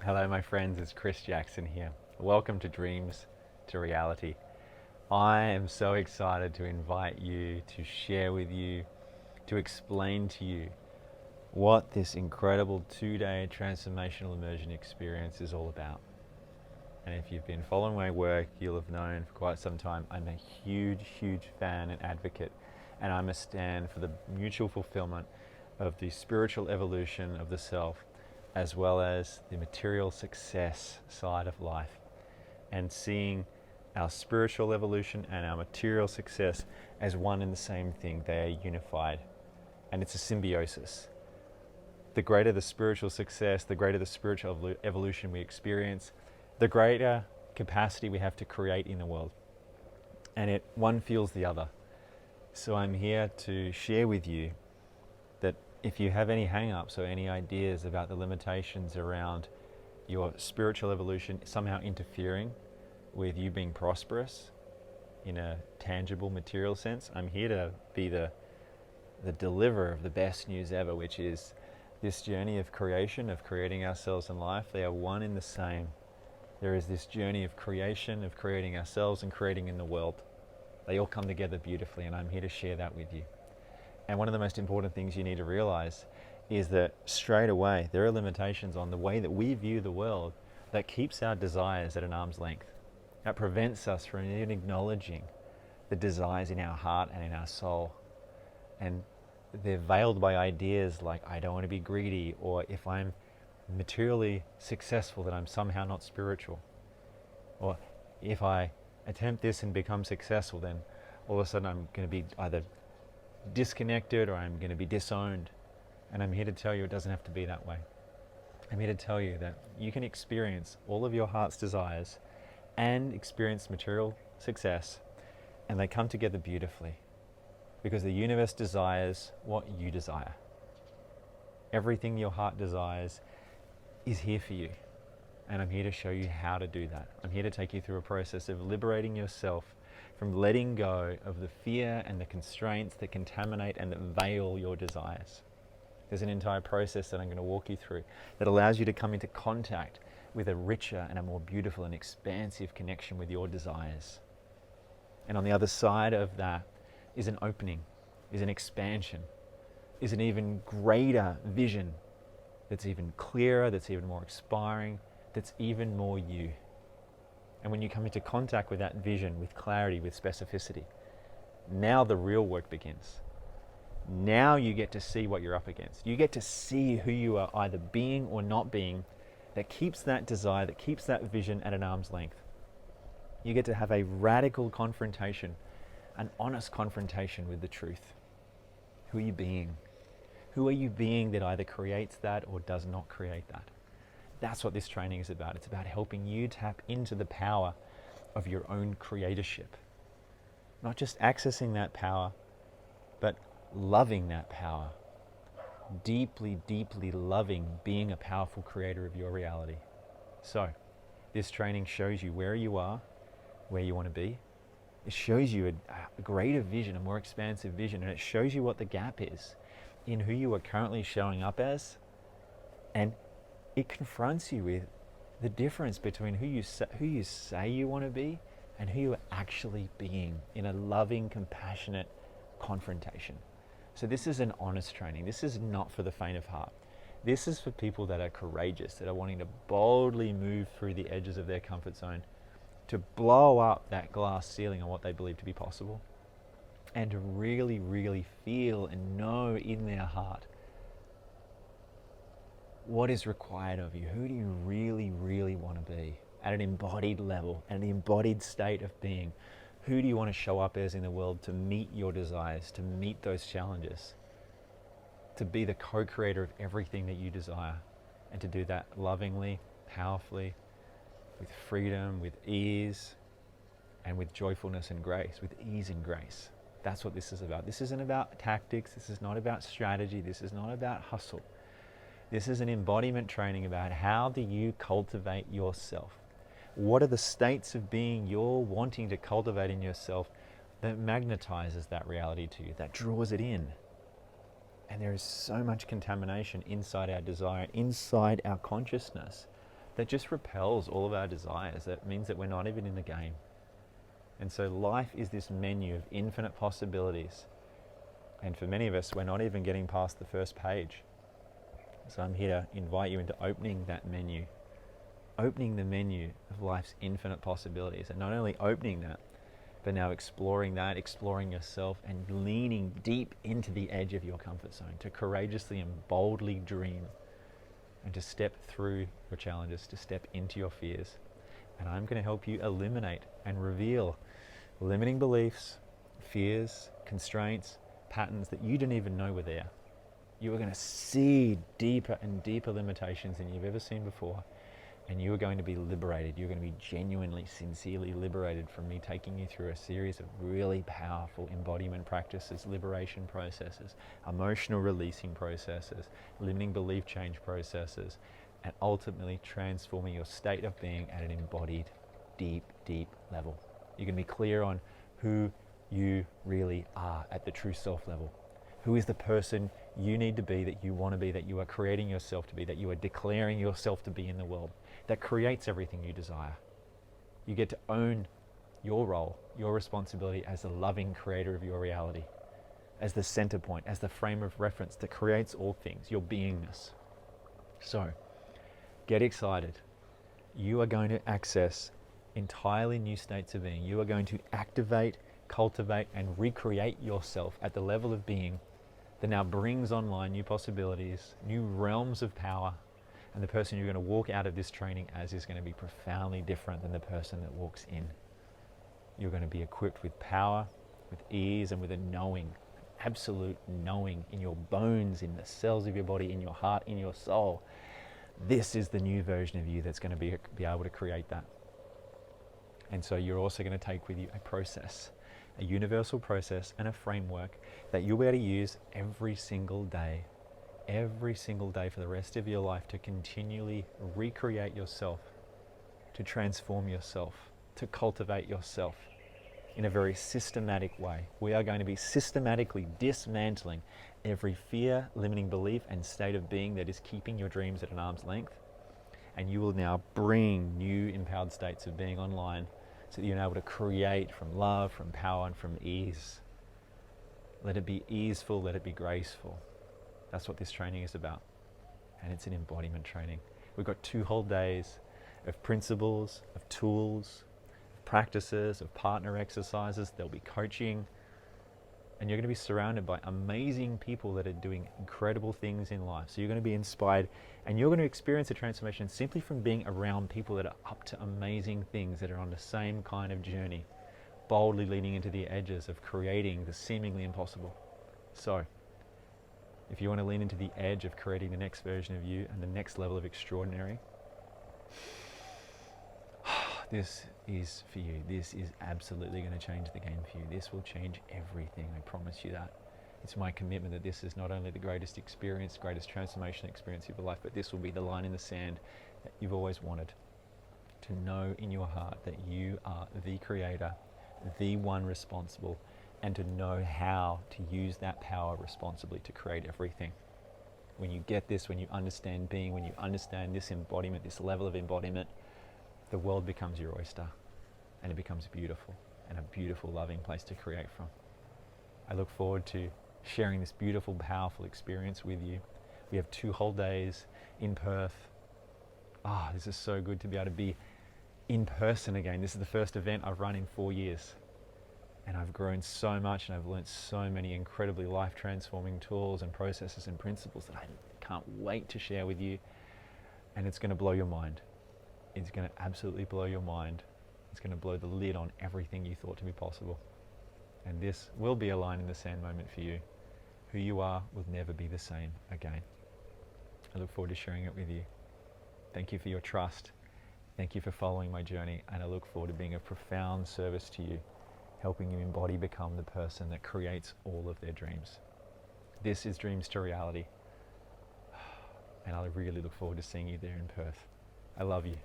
Hello, my friends, it's Chris Jackson here. Welcome to Dreams to Reality. I am so excited to invite you, to share with you, to explain to you what this incredible 2-day transformational immersion experience is all about. And if you've been following my work, you'll have known for quite some time I'm a huge fan and advocate, and I'm a stand for the mutual fulfillment of the spiritual evolution of the self, as well as the material success side of life, and seeing our spiritual evolution and our material success as one and the same thing. They are unified, and it's a symbiosis. The greater the spiritual success, the greater the spiritual evolution we experience, the greater capacity we have to create in the world. And one fuels the other. So I'm here to share with you that if you have any hang-ups or any ideas about the limitations around your spiritual evolution somehow interfering with you being prosperous in a tangible material sense, I'm here to be the deliverer of the best news ever, which is this journey of creation, of creating ourselves in life. They are one in the same. There is this journey of creation, of creating ourselves and creating in the world. They all come together beautifully, and I'm here to share that with you. And one of the most important things you need to realize is that straight away there are limitations on the way that we view the world that keeps our desires at an arm's length. That prevents us from even acknowledging the desires in our heart and in our soul. And they're veiled by ideas like, I don't want to be greedy, or if I'm materially successful, that I'm somehow not spiritual. Or if I attempt this and become successful, then all of a sudden I'm going to be either disconnected or I'm going to be disowned. And I'm here to tell you it doesn't have to be that way. I'm here to tell you that you can experience all of your heart's desires and experience material success, and they come together beautifully because the universe desires what you desire. Everything your heart desires is here for you, and I'm here to show you how to do that. I'm here to take you through a process of liberating yourself from letting go of the fear and the constraints that contaminate and that veil your desires. There's an entire process that I'm going to walk you through that allows you to come into contact with a richer and a more beautiful and expansive connection with your desires. And on the other side of that is an opening, is an expansion, is an even greater vision that's even clearer, that's even more inspiring, that's even more you. And when you come into contact with that vision, with clarity, with specificity, now the real work begins. Now you get to see what you're up against. You get to see who you are either being or not being that keeps that desire, that keeps that vision at an arm's length. You get to have a radical confrontation, an honest confrontation with the truth. Who are you being? Who are you being that either creates that or does not create that? That's what this training is about. It's about helping you tap into the power of your own creatorship. Not just accessing that power, but loving that power. Deeply loving being a powerful creator of your reality. So, this training shows you where you are, where you want to be. It shows you a greater vision, a more expansive vision, and it shows you what the gap is in who you are currently showing up as, and it confronts you with the difference between who you say you want to be and who you are actually being in a loving, compassionate confrontation. So this is an honest training. This is not for the faint of heart. This is for people that are courageous, that are wanting to boldly move through the edges of their comfort zone, to blow up that glass ceiling on what they believe to be possible, and to really feel and know in their heart what is required of you. Who do you really want to be at an embodied level, at an embodied state of being? Who do you want to show up as in the world to meet your desires, to meet those challenges, to be the co-creator of everything that you desire, and to do that lovingly, powerfully, with freedom, with ease, and with joyfulness and grace, with ease and grace. That's what this is about. This isn't about tactics. This is not about strategy. This is not about hustle. This is an embodiment training about how do you cultivate yourself. What are the states of being you're wanting to cultivate in yourself that magnetizes that reality to you, that draws it in? And there is so much contamination inside our desire, inside our consciousness, that just repels all of our desires. That means that we're not even in the game. And so life is this menu of infinite possibilities. And for many of us, we're not even getting past the first page. So I'm here to invite you into opening that menu, opening the menu of life's infinite possibilities. And not only opening that, but now exploring that, exploring yourself, and leaning deep into the edge of your comfort zone to courageously and boldly dream, and to step through your challenges, to step into your fears. And I'm going to help you eliminate and reveal limiting beliefs, fears, constraints, patterns that you didn't even know were there. You are going to see deeper and deeper limitations than you've ever seen before. And you are going to be liberated. You're going to be genuinely, sincerely liberated from me taking you through a series of really powerful embodiment practices, liberation processes, emotional releasing processes, limiting belief change processes, and ultimately transforming your state of being at an embodied, deep, deep level. You're going to be clear on who you really are at the true self level. Who is the person you need to be, that you want to be, that you are creating yourself to be, that you are declaring yourself to be in the world, that creates everything you desire. You get to own your role, your responsibility as the loving creator of your reality, as the center point, as the frame of reference that creates all things, your beingness. So, get excited. You are going to access entirely new states of being. You are going to activate, cultivate, and recreate yourself at the level of being that now brings online new possibilities, new realms of power, and the person you're going to walk out of this training as is going to be profoundly different than the person that walks in. You're going to be equipped with power, with ease, and with a knowing, absolute knowing in your bones, in the cells of your body, in your heart, in your soul. This is the new version of you that's going to be able to create that. And so you're also going to take with you a process, a universal process and a framework that you'll be able to use every single day for the rest of your life, to continually recreate yourself, to transform yourself, to cultivate yourself in a very systematic way. We are going to be systematically dismantling every fear, limiting belief, and state of being that is keeping your dreams at an arm's length. And you will now bring new empowered states of being online, so that you're able to create from love, from power, and from ease. Let it be easeful, let it be graceful. That's what this training is about. And it's an embodiment training. We've got 2 whole days of principles, of tools, of practices, of partner exercises. There'll be coaching. And you're going to be surrounded by amazing people that are doing incredible things in life. So you're going to be inspired, and you're going to experience a transformation simply from being around people that are up to amazing things, that are on the same kind of journey, boldly leaning into the edges of creating the seemingly impossible. So, if you want to lean into the edge of creating the next version of you and the next level of extraordinary, this is for you. This is absolutely going to change the game for you. This will change everything, I promise you that. It's my commitment that this is not only the greatest experience, greatest transformation experience of your life, but this will be the line in the sand that you've always wanted. To know in your heart that you are the creator, the one responsible, and to know how to use that power responsibly to create everything. When you get this, when you understand being, when you understand this embodiment, this level of embodiment, the world becomes your oyster, and it becomes beautiful, and a beautiful, loving place to create from. I look forward to sharing this beautiful, powerful experience with you. We have 2 whole days in Perth. This is so good to be able to be in person again. This is the first event I've run in 4 years. And I've grown so much, and I've learned so many incredibly life-transforming tools and processes and principles that I can't wait to share with you. And it's going to blow your mind. It's going to absolutely blow your mind. It's going to blow the lid on everything you thought to be possible. And this will be a line in the sand moment for you. Who you are will never be the same again. I look forward to sharing it with you. Thank you for your trust. Thank you for following my journey. And I look forward to being of profound service to you, helping you embody, become the person that creates all of their dreams. This is Dreams to Reality. And I really look forward to seeing you there in Perth. I love you.